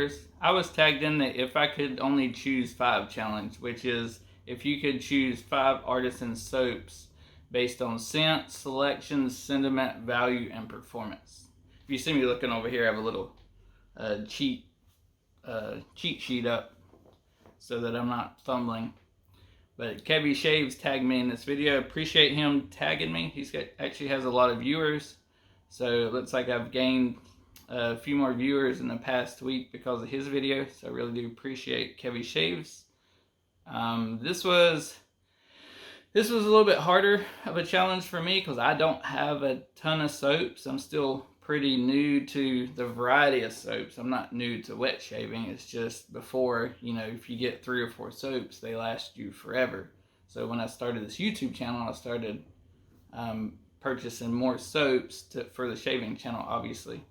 subscribers. I was tagged in the if I could only choose 5 challenge, which is if you could choose 5 artisan soaps based on scent, selection, sentiment, value, and performance. If you see me looking over here, I have a little cheat sheet up so that I'm not fumbling. But Kevy Shaves tagged me in this video. Appreciate him tagging me. Actually has a lot of viewers. So it looks like I've gained a few more viewers in the past week because of his video. So I really do appreciate Kevy Shaves. This was a little bit harder of a challenge for me because I don't have a ton of soaps. I'm still pretty new to the variety of soaps. I'm not new to wet shaving. It's just before, if you get 3 or 4 soaps, they last you forever. So when I started this YouTube channel, I started purchasing more soaps for the shaving channel, obviously.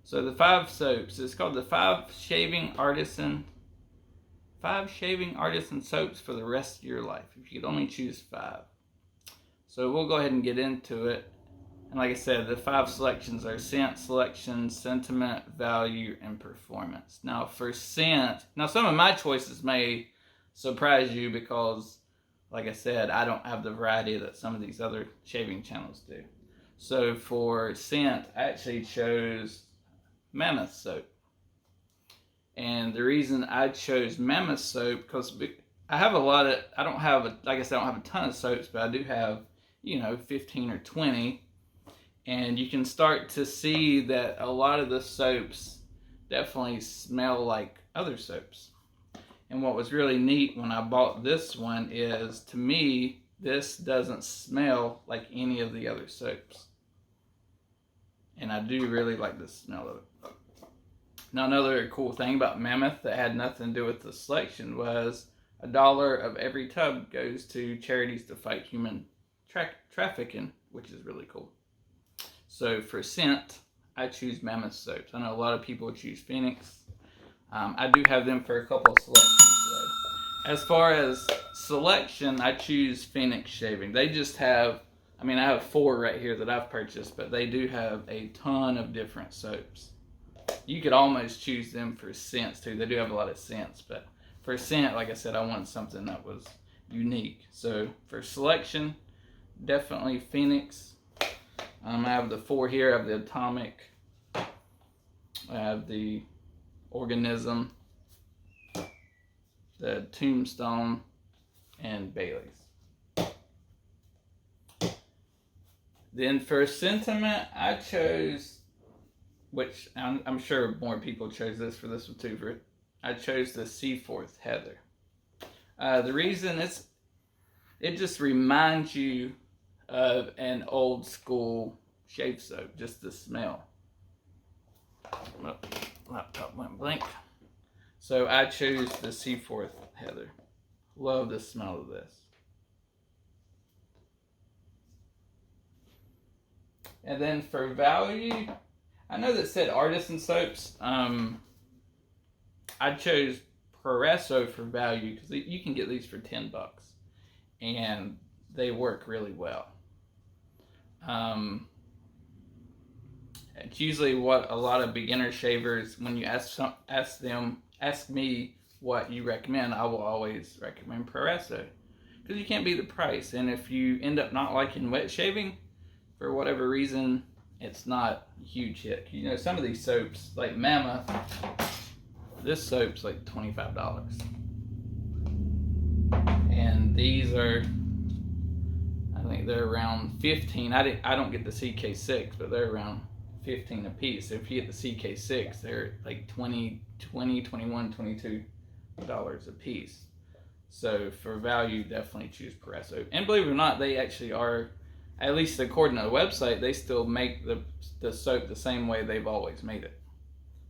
So the 5 soaps, it's called the 5 shaving artisan soaps for the rest of your life. If you could only choose 5. So we'll go ahead and get into it. And like I said, the 5 selections are scent, selection, sentiment, value, and performance. Now for scent, some of my choices may surprise you because, like I said, I don't have the variety that some of these other shaving channels do. So for scent, I actually chose Mammoth soap. And the reason I chose Mammoth soap, because I have I don't have a ton of soaps, but I do have, 15 or 20. And you can start to see that a lot of the soaps definitely smell like other soaps. And what was really neat when I bought this one is, to me, this doesn't smell like any of the other soaps. And I do really like the smell of it. Now, another cool thing about Mammoth that had nothing to do with the selection was $1 of every tub goes to charities to fight human trafficking, which is really cool. So for scent, I choose Mammoth soaps. I know a lot of people choose Phoenix. I do have them for a couple of selections though. As far as selection, I choose Phoenix Shaving. They just have, I have 4 right here that I've purchased, but they do have a ton of different soaps. You could almost choose them for scents too. They do have a lot of scents, but for scent, like I said, I wanted something that was unique. So for selection, definitely Phoenix. I have the 4 here. I have the Atomic. I have the Organism, the Tombstone, and Bailey's. Then for sentiment, I chose, which I'm sure more people chose this for this one too. I chose the Seaforth Heather. The reason it just reminds you of an old school shave soap, just the smell. Oh, laptop went blank. So I chose the Seaforth Heather. Love the smell of this. And then for value, I know that said artisan soaps. I chose Progresso for value because you can get these for $10, and they work really well. It's usually what a lot of beginner shavers, when you ask me what you recommend, I will always recommend Progresso because you can't beat the price. And if you end up not liking wet shaving for whatever reason, it's not a huge hit. Some of these soaps, like Mammoth, this soap's like $25. And these are, I think they're around 15. I don't get the CK6, but they're around 15 a piece. So if you get the CK6, they're like $20, $21, $22 a piece. So for value, definitely choose Progresso. And believe it or not, they actually are, at least according to the website, they still make the soap the same way they've always made it.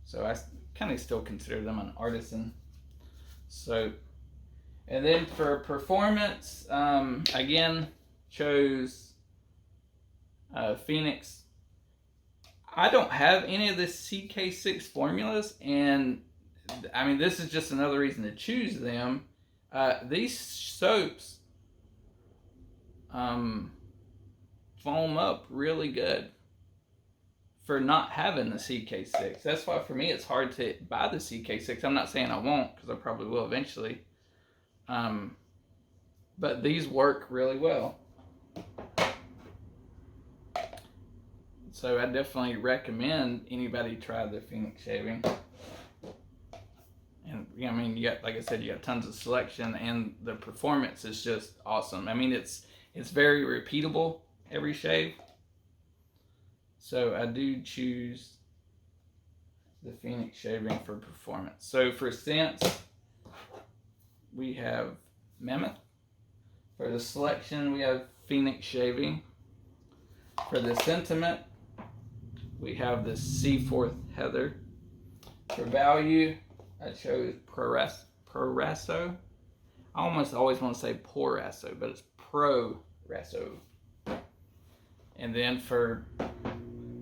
So I kind of still consider them an artisan soap. And then for performance, again, chose Phoenix. I don't have any of the CK6 formulas, and this is just another reason to choose them. These soaps foam up really good for not having the CK6. That's why for me it's hard to buy the CK6. I'm not saying I won't, because I probably will eventually. But these work really well. So I definitely recommend anybody try the Phoenix shaving. And I mean, you got, like I said, you got tons of selection, and the performance is just awesome. I mean, it's very repeatable every shave. So I do choose the Phoenix shaving for performance. So for scents, we have Mammoth. For the selection, we have Phoenix shaving. For the sentiment, we have the Seaforth Heather. For value, I chose Proraso. I almost always want to say Poraso, but it's Proraso. And then for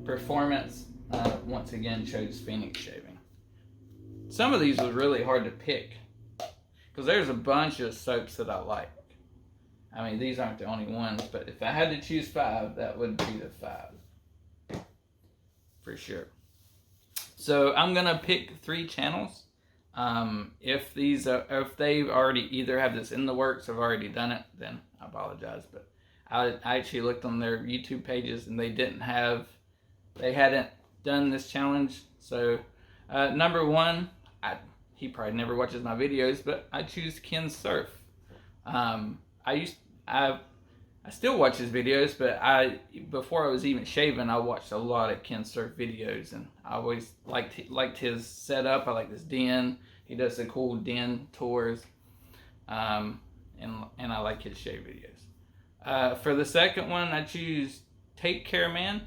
performance, once again chose Phoenix shaving. Some of these was really hard to pick, because there's a bunch of soaps that I like. I mean, these aren't the only ones, but if I had to choose 5, that would be the 5. For sure. So I'm going to pick 3 channels. If they've already either have this in the works or have already done it, then I apologize. But I actually looked on their YouTube pages, and they hadn't done this challenge. So number 1, he probably never watches my videos, but I choose Ken Surf. I still watch his videos, but before I was even shaving, I watched a lot of Ken Surf videos, and I always liked his setup. I like this den. He does the cool den tours, and I like his shave videos. For the second one, I choose Take Care Man.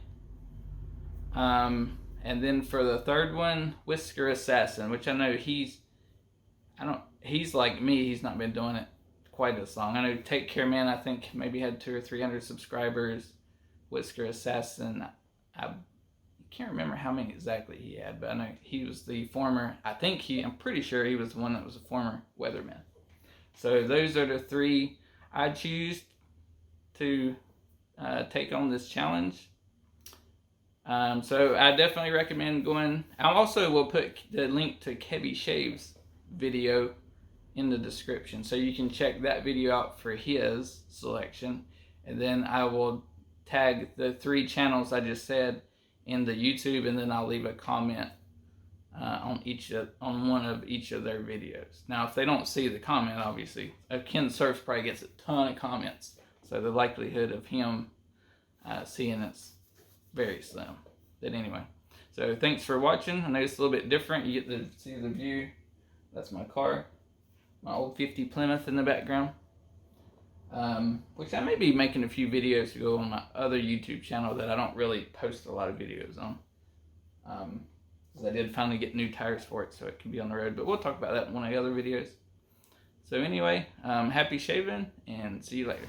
And then for the third one, Whisker Assassin, which I know he's like me. He's not been doing it quite as long. I know Take Care Man, I think maybe had 200 or 300 subscribers. Whisker Assassin, I can't remember how many exactly he had, but I know he was the former, I'm pretty sure he was the one that was a former weatherman. So those are the 3 I choose to take on this challenge. So I definitely recommend going. I also will put the link to Kevy Shaves video in the description, so you can check that video out for his selection. And then I will tag the 3 channels I just said in the YouTube, and then I'll leave a comment on one of each of their videos. Now, if they don't see the comment, obviously, Ken Surf probably gets a ton of comments, so the likelihood of him seeing it's very slim. But anyway, so thanks for watching. I know it's a little bit different. You get to see the view. That's my car, my old 50 Plymouth in the background, which I may be making a few videos to go on my other YouTube channel that I don't really post a lot of videos on, because I did finally get new tires for it, so it can be on the road. But we'll talk about that in one of the other videos. So anyway, happy shaving, and see you later.